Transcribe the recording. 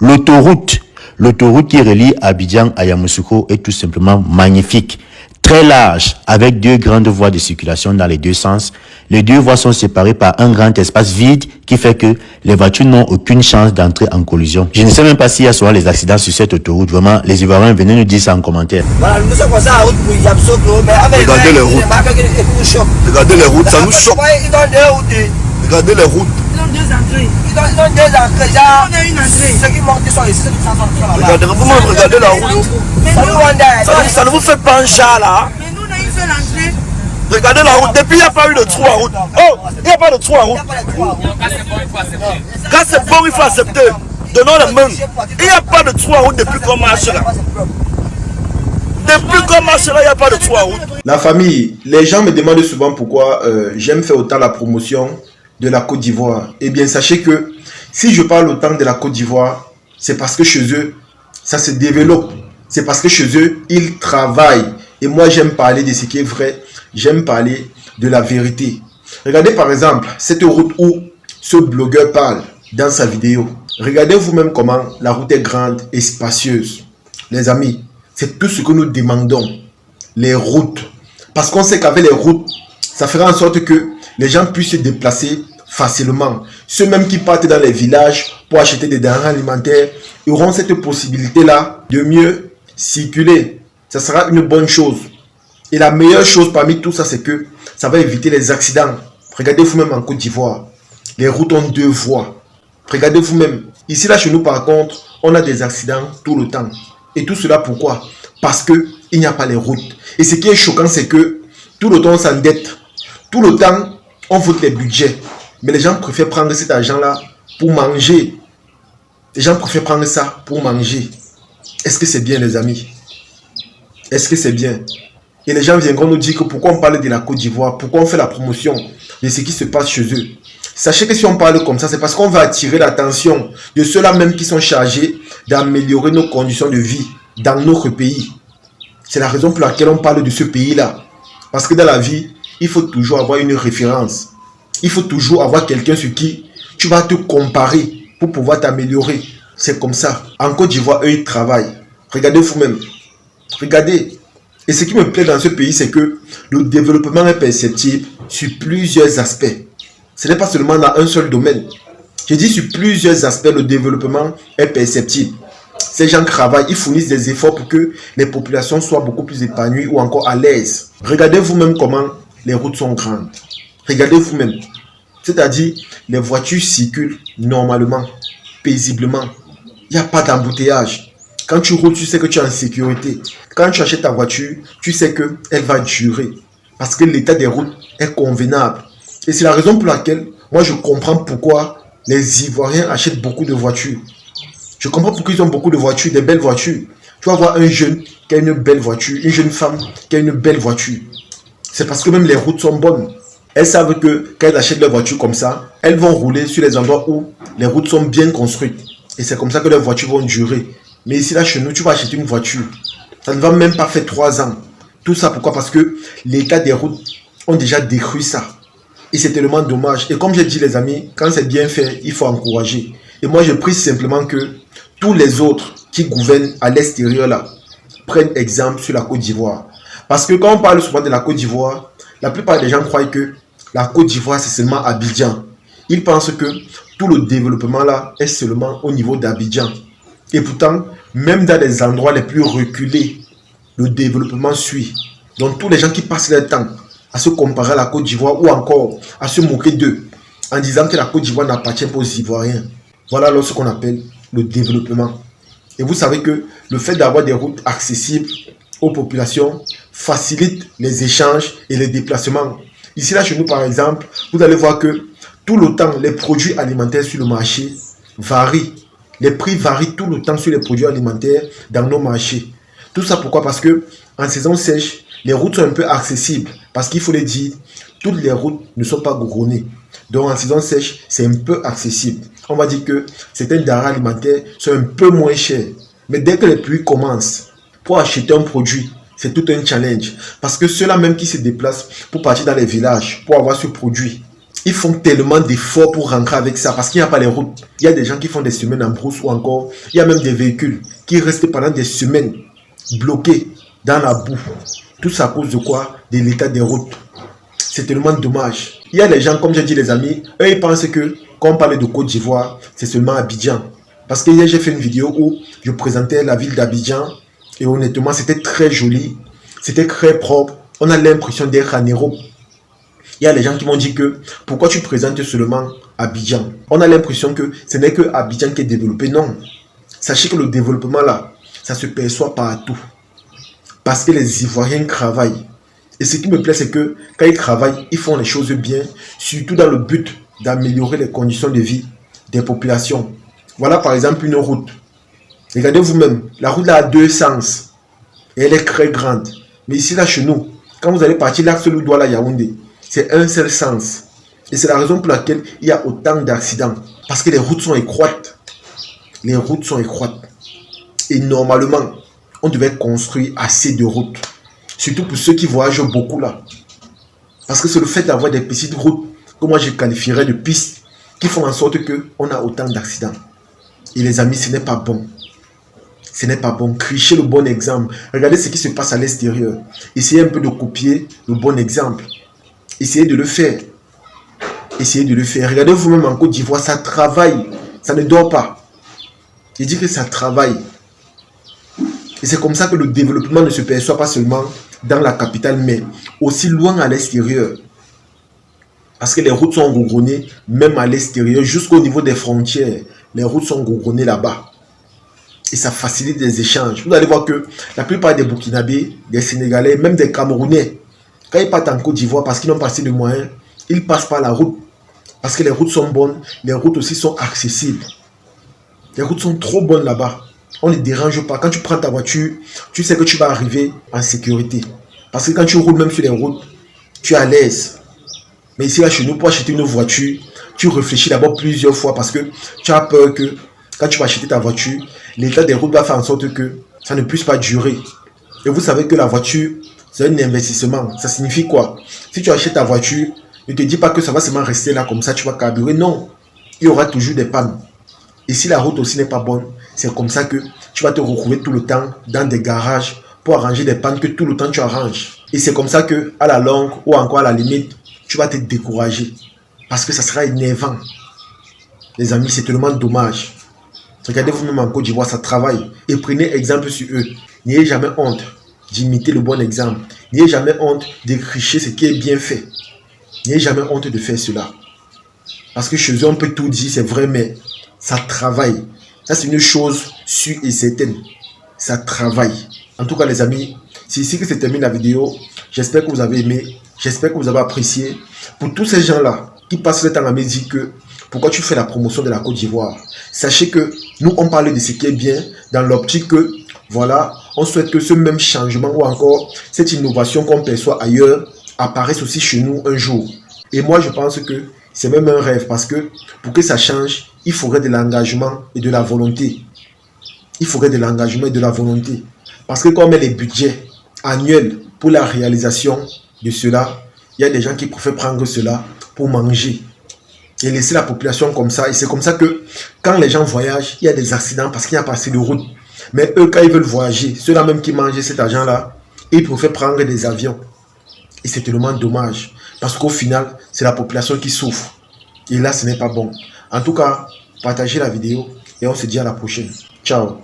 L'autoroute, l'autoroute qui relie Abidjan à Yamoussoukro est tout simplement magnifique. Très large, avec deux grandes voies de circulation dans les deux sens. Les deux voies sont séparées par un grand espace vide qui fait que les voitures n'ont aucune chance d'entrer en collision. Je ne sais même pas s'il y a souvent les accidents sur cette autoroute. Vraiment, les Ivoiriens, venez nous dire ça en commentaire. Voilà, nous sommes ça à route pour Yamoussoukro, mais avec regardez les routes. Regardez les routes, ça nous choque. Regardez les routes. Ils ont deux entrées. Ils ont deux entrées. On a une entrée. Ceux qui montent sont ici, ceux qui sont là-bas. Regardez, vous-même, regardez la route. Mais Ça ne vous fait pas un chat là. mais nous, on a une seule entrée. Regardez la route. Depuis, il n'y a pas eu de trou en route. Oh, il n'y a pas de trou en route. Quand c'est bon, il faut accepter. Donnons la main. Il n'y a pas de trou en route depuis qu'on marche là. Depuis qu'on marche là, il n'y a pas de trou en route. La famille, les gens me demandent souvent pourquoi j'aime faire autant la promotion de la Côte d'Ivoire. Eh bien, sachez que si je parle autant de la Côte d'Ivoire, c'est parce que chez eux, ça se développe. C'est parce que chez eux, ils travaillent. Et moi, j'aime parler de ce qui est vrai. J'aime parler de la vérité. Regardez par exemple cette route où ce blogueur parle dans sa vidéo. Regardez vous-même comment la route est grande et spacieuse. Les amis, c'est tout ce que nous demandons. Les routes. Parce qu'on sait qu'avec les routes, ça fera en sorte que les gens puissent se déplacer facilement. Ceux même qui partent dans les villages pour acheter des denrées alimentaires auront cette possibilité-là de mieux circuler. Ça sera une bonne chose. Et la meilleure chose parmi tout ça, c'est que ça va éviter les accidents. Regardez vous-même en Côte d'Ivoire. Les routes ont deux voies. Regardez vous-même. Ici, là, chez nous, par contre, on a des accidents tout le temps. Et tout cela, pourquoi? Parce qu'il n'y a pas les routes. Et ce qui est choquant, c'est que tout le temps, on s'endette. Tout le temps, on vote les budgets. Mais les gens préfèrent prendre cet argent-là pour manger. Les gens préfèrent prendre ça pour manger. Est-ce que c'est bien, les amis? Est-ce que c'est bien? Et les gens viendront nous dire que pourquoi on parle de la Côte d'Ivoire, pourquoi on fait la promotion de ce qui se passe chez eux. Sachez que si on parle comme ça, c'est parce qu'on va attirer l'attention de ceux-là même qui sont chargés d'améliorer nos conditions de vie dans notre pays. C'est la raison pour laquelle on parle de ce pays-là. Parce que dans la vie, il faut toujours avoir une référence. Il faut toujours avoir quelqu'un sur qui tu vas te comparer pour pouvoir t'améliorer. C'est comme ça. En Côte d'Ivoire, eux, ils travaillent. Regardez vous-même. Regardez. Et ce qui me plaît dans ce pays, c'est que le développement est perceptible sur plusieurs aspects. Ce n'est pas seulement dans un seul domaine. Je dis sur plusieurs aspects, le développement est perceptible. Ces gens travaillent, ils fournissent des efforts pour que les populations soient beaucoup plus épanouies ou encore à l'aise. Regardez vous-même comment les routes sont grandes. Regardez vous-même. C'est-à-dire, les voitures circulent normalement, paisiblement. Il n'y a pas d'embouteillage. Quand tu roules, tu sais que tu es en sécurité. Quand tu achètes ta voiture, tu sais qu'elle va durer. Parce que l'état des routes est convenable. Et c'est la raison pour laquelle, moi, je comprends pourquoi les Ivoiriens achètent beaucoup de voitures. Je comprends pourquoi ils ont beaucoup de voitures, des belles voitures. Tu vas voir un jeune qui a une belle voiture, une jeune femme qui a une belle voiture. C'est parce que même les routes sont bonnes. Elles savent que quand elles achètent leur voiture comme ça, elles vont rouler sur les endroits où les routes sont bien construites. Et c'est comme ça que leurs voitures vont durer. Mais ici, là, chez nous, tu vas acheter une voiture. Ça ne va même pas faire 3 ans. Tout ça, pourquoi? Parce que l'état des routes ont déjà détruit ça. Et c'est tellement dommage. Et comme j'ai dit, les amis, quand c'est bien fait, il faut encourager. Et moi, je prie simplement que tous les autres qui gouvernent à l'extérieur, là, prennent exemple sur la Côte d'Ivoire. Parce que quand on parle souvent de la Côte d'Ivoire, la plupart des gens croient que la Côte d'Ivoire, c'est seulement Abidjan. Ils pensent que tout le développement, là, est seulement au niveau d'Abidjan. Et pourtant, même dans les endroits les plus reculés, le développement suit. Donc tous les gens qui passent leur temps à se comparer à la Côte d'Ivoire ou encore à se moquer d'eux en disant que la Côte d'Ivoire n'appartient pas aux Ivoiriens. Voilà alors ce qu'on appelle le développement. Et vous savez que le fait d'avoir des routes accessibles aux populations facilite les échanges et les déplacements. Ici là chez nous par exemple, vous allez voir que tout le temps les produits alimentaires sur le marché varient. Les prix varient tout le temps sur les produits alimentaires dans nos marchés. Tout ça pourquoi? Parce que en saison sèche, les routes sont un peu accessibles. Parce qu'il faut le dire, toutes les routes ne sont pas goudronnées. Donc en saison sèche, c'est un peu accessible. On va dire que certaines denrées alimentaires sont un peu moins chères. Mais dès que les pluies commencent, pour acheter un produit, c'est tout un challenge. Parce que ceux-là même qui se déplacent pour partir dans les villages, pour avoir ce produit, Ils font tellement d'efforts pour rentrer avec ça parce qu'il n'y a pas les routes. Il y a des gens qui font des semaines en brousse ou encore, il y a même des véhicules qui restent pendant des semaines bloqués dans la boue. Tout ça à cause de quoi? De l'état des routes. C'est tellement dommage. Il y a des gens, comme j'ai dit les amis, eux ils pensent que quand on parle de Côte d'Ivoire, c'est seulement Abidjan. Parce que hier j'ai fait une vidéo où je présentais la ville d'Abidjan et honnêtement c'était très joli, c'était très propre. On a l'impression d'être en Europe. Il y a des gens qui m'ont dit que pourquoi tu présentes seulement Abidjan? On a l'impression que ce n'est que Abidjan qui est développé. Non. Sachez que le développement là, ça se perçoit partout. Parce que les Ivoiriens travaillent. Et ce qui me plaît, c'est que quand ils travaillent, ils font les choses bien, surtout dans le but d'améliorer les conditions de vie des populations. Voilà par exemple une route. Regardez vous-même, la route là a deux sens. Et elle est très grande. Mais ici là chez nous, quand vous allez partir l'axe Loudoua Yaoundé, c'est un seul sens. Et c'est la raison pour laquelle il y a autant d'accidents. Parce que les routes sont étroites. Les routes sont étroites. Et normalement, on devait construire assez de routes. Surtout pour ceux qui voyagent beaucoup là. Parce que c'est le fait d'avoir des petites routes que moi je qualifierais de pistes qui font en sorte qu'on a autant d'accidents. Et les amis, ce n'est pas bon. Ce n'est pas bon. Crichez le bon exemple. Regardez ce qui se passe à l'extérieur. Essayez un peu de copier le bon exemple. Essayez de le faire. Essayez de le faire. Regardez vous-même en Côte d'Ivoire, ça travaille. Ça ne dort pas. Je dis que ça travaille. Et c'est comme ça que le développement ne se perçoit pas seulement dans la capitale, mais aussi loin à l'extérieur. Parce que les routes sont goudronnées, même à l'extérieur, jusqu'au niveau des frontières. Les routes sont goudronnées là-bas. Et ça facilite les échanges. Vous allez voir que la plupart des Burkinabés, des Sénégalais, même des Camerounais, quand ils partent en Côte d'Ivoire parce qu'ils n'ont pas assez de moyens, ils passent par la route. Parce que les routes sont bonnes, les routes aussi sont accessibles. Les routes sont trop bonnes là-bas. On ne les dérange pas. Quand tu prends ta voiture, tu sais que tu vas arriver en sécurité. Parce que quand tu roules même sur les routes, tu es à l'aise. Mais ici, là, chez nous, pour acheter une voiture, tu réfléchis d'abord plusieurs fois parce que tu as peur que quand tu vas acheter ta voiture, l'état des routes va faire en sorte que ça ne puisse pas durer. Et vous savez que la voiture, c'est un investissement. Ça signifie quoi? Si tu achètes ta voiture, ne te dis pas que ça va seulement rester là comme ça, tu vas carburer. Non, il y aura toujours des pannes. Et si la route aussi n'est pas bonne, c'est comme ça que tu vas te retrouver tout le temps dans des garages pour arranger des pannes que tout le temps tu arranges. Et c'est comme ça que à la longue ou encore à la limite, tu vas te décourager. Parce que ça sera énervant. Les amis, c'est tellement dommage. Regardez vous-même en Côte d'Ivoire, ça travaille. Et prenez exemple sur eux. N'ayez jamais honte d'imiter le bon exemple. N'ayez jamais honte de cricher ce qui est bien fait. N'ayez jamais honte de faire cela. Parce que chez eux, on peut tout dire, c'est vrai, mais ça travaille. Ça, c'est une chose sûre et certaine. Ça travaille. En tout cas, les amis, c'est ici que se termine la vidéo. J'espère que vous avez aimé. J'espère que vous avez apprécié. Pour tous ces gens-là qui passent le temps à me dire que pourquoi tu fais la promotion de la Côte d'Ivoire, sachez que nous, on parle de ce qui est bien dans l'optique que, voilà, on souhaite que ce même changement ou encore cette innovation qu'on perçoit ailleurs apparaisse aussi chez nous un jour. Et moi, je pense que c'est même un rêve parce que pour que ça change, il faudrait de l'engagement et de la volonté. Il faudrait de l'engagement et de la volonté. Parce que quand on met les budgets annuels pour la réalisation de cela, il y a des gens qui préfèrent prendre cela pour manger et laisser la population comme ça. Et c'est comme ça que quand les gens voyagent, il y a des accidents parce qu'il n'y a pas assez de route. Mais eux, quand ils veulent voyager, ceux-là même qui mangent cet argent-là, ils préfèrent prendre des avions. Et c'est tellement dommage. Parce qu'au final, c'est la population qui souffre. Et là, ce n'est pas bon. En tout cas, partagez la vidéo et on se dit à la prochaine. Ciao.